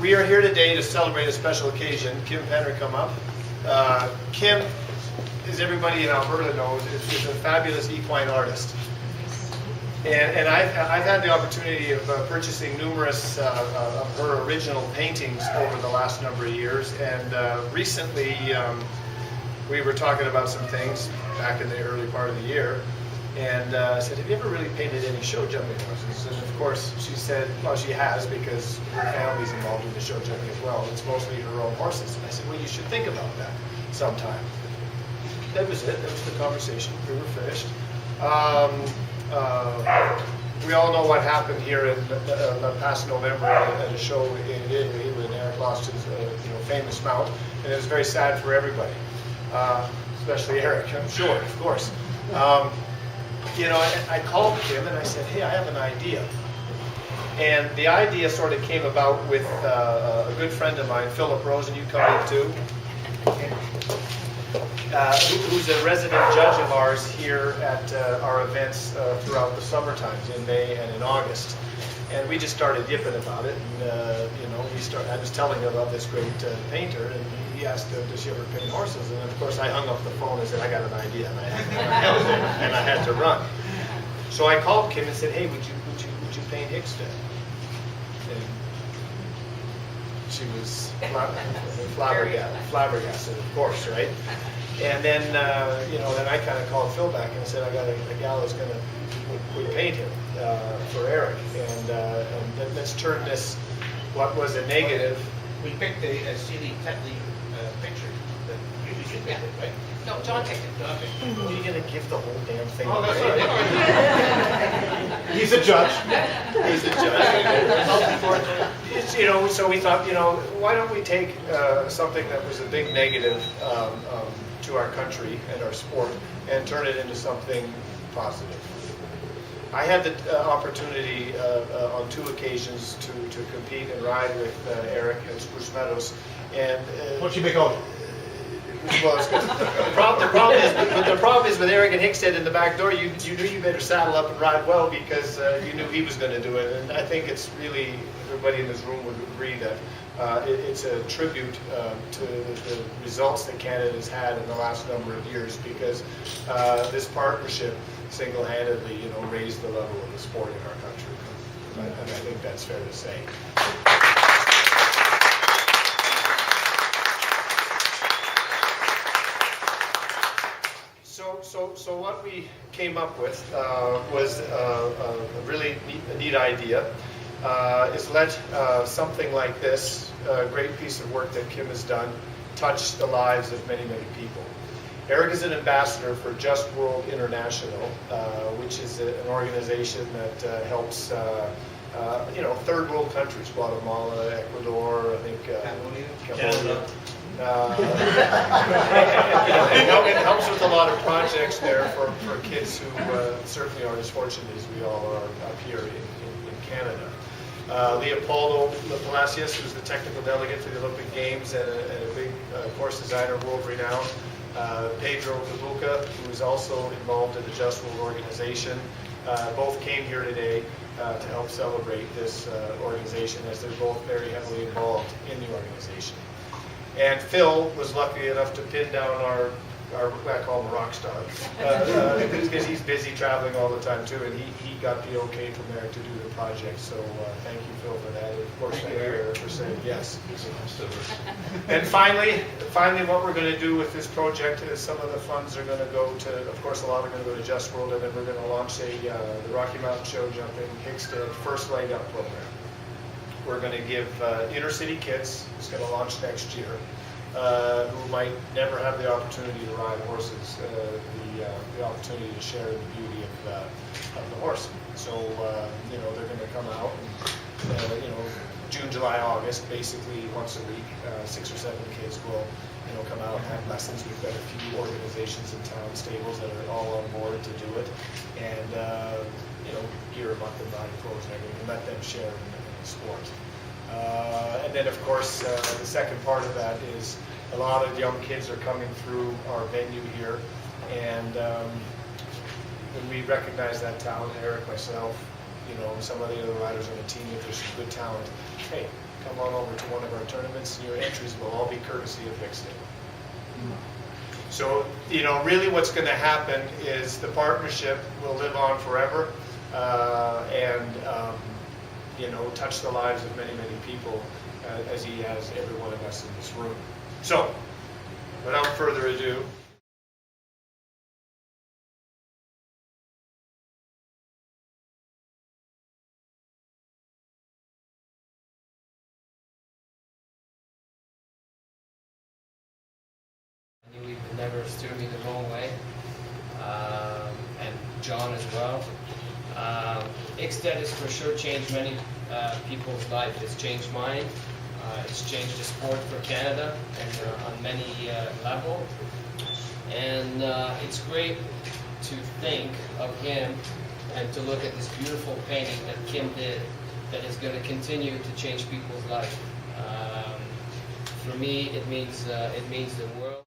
We are here today to celebrate a special occasion. Kim Penner, come up. Kim, as everybody in Alberta knows, is a fabulous equine artist. And I've had the opportunity of purchasing numerous of her original paintings over the last number of years. And recently, we were talking about some things back in the early part of the year. And I said, have you ever really painted any show jumping horses? And of course, she said, well, she has, because her family's involved in the show jumping as well. It's mostly her own horses. And I said, well, you should think about that sometime. That was it. That was the conversation. We were finished. We all know what happened here in past November at a show in Italy when Eric lost his famous mount. And it was very sad for everybody, especially Eric, I'm sure, of course. I called Kim and I said, hey, I have an idea. And the idea sort of came about with a good friend of mine, Philip Rosen, you come in too, who's a resident judge of ours here at our events throughout the summer times, in May and in August. And we just started yipping about it. And, I was telling him about this great painter, and he asked, does she ever paint horses? And of course I hung up the phone and said, I got an idea, and I had to run. So I called Kim and said, hey, would you paint Hickstead? And she was flabbergasted, of course, right? And then, then I kind of called Phil back and said, I got a gal that's would paint him for Eric, and let's turn this, what was a negative. We picked a Seeley Tetley picture that you should pick it, right? No, John picked it. John picked it. Are you going to give the whole damn thing Oh, that's away? right. He's a judge. He's a judge. So we thought, why don't we take something that was a big negative to our country and our sport and turn it into something positive. I had the opportunity on 2 occasions to compete and ride with Eric at Spruce Meadows. And What'd you make of it? well, it's good. The problem is with Eric and Hickstead in the back door, you knew you better saddle up and ride well, because you knew he was going to do it. And I think it's really, everybody in this room would agree that it's a tribute to the results that Canada has had in the last number of years, because this partnership single-handedly, raised the level of the sport in our country. And I think that's fair to say. So what we came up with was a really neat idea. Is let something like this, a great piece of work that Kim has done, touch the lives of many, many people. Eric is an ambassador for Just World International, which is an organization that helps third world countries, Guatemala, Ecuador, I think Cambodia. It helps with a lot of projects there for kids who certainly aren't as fortunate as we all are up here in Canada. Leopoldo Palacios, who's the technical delegate for the Olympic Games and a big course designer, world renowned. Pedro Kabuka, who is also involved in the Just World organization. Both came here today to help celebrate this organization, as they're both very heavily involved in the organization. And Phil was lucky enough to pin down our I call him a rock star, because he's busy traveling all the time too, and he got the okay from there to do the project. So thank you, Phil, for that. Of course, thank you, Eric, for saying yes. And finally, what we're going to do with this project is some of the funds are going to go to, of course, a lot are going to go to Just World, and then we're going to launch the Rocky Mountain Show Jumping Hickstead First Leg Up program. We're going to give inner city kids, it's going to launch next year, who might never have the opportunity to ride horses, the opportunity to share in the beauty of the horse. So they're going to come out and June, July, August, basically once a week, 6 or 7 kids will come out and have lessons. We've got a few organizations in town, stables that are all on board to do it, and gear them up in riding clothes and everything, and let them share in the sport. And then, of course, the second part of that is a lot of young kids are coming through our venue here, and when we recognize that talent, Eric, myself, some of the other riders on the team, if there's some good talent, hey, come on over to one of our tournaments, and your entries will all be courtesy of Hickstead. So, you know, really what's going to happen is the partnership will live on forever and, you know, touch the lives of many, many people as he has every one of us in this room. So, without further ado, I knew he would never steer me the wrong way, and John as well. Hickstead has for sure changed many people's life. It's changed mine. It's changed the sport for Canada and on many levels. And it's great to think of him and to look at this beautiful painting that Kim did that is going to continue to change people's life. For me, it means the world.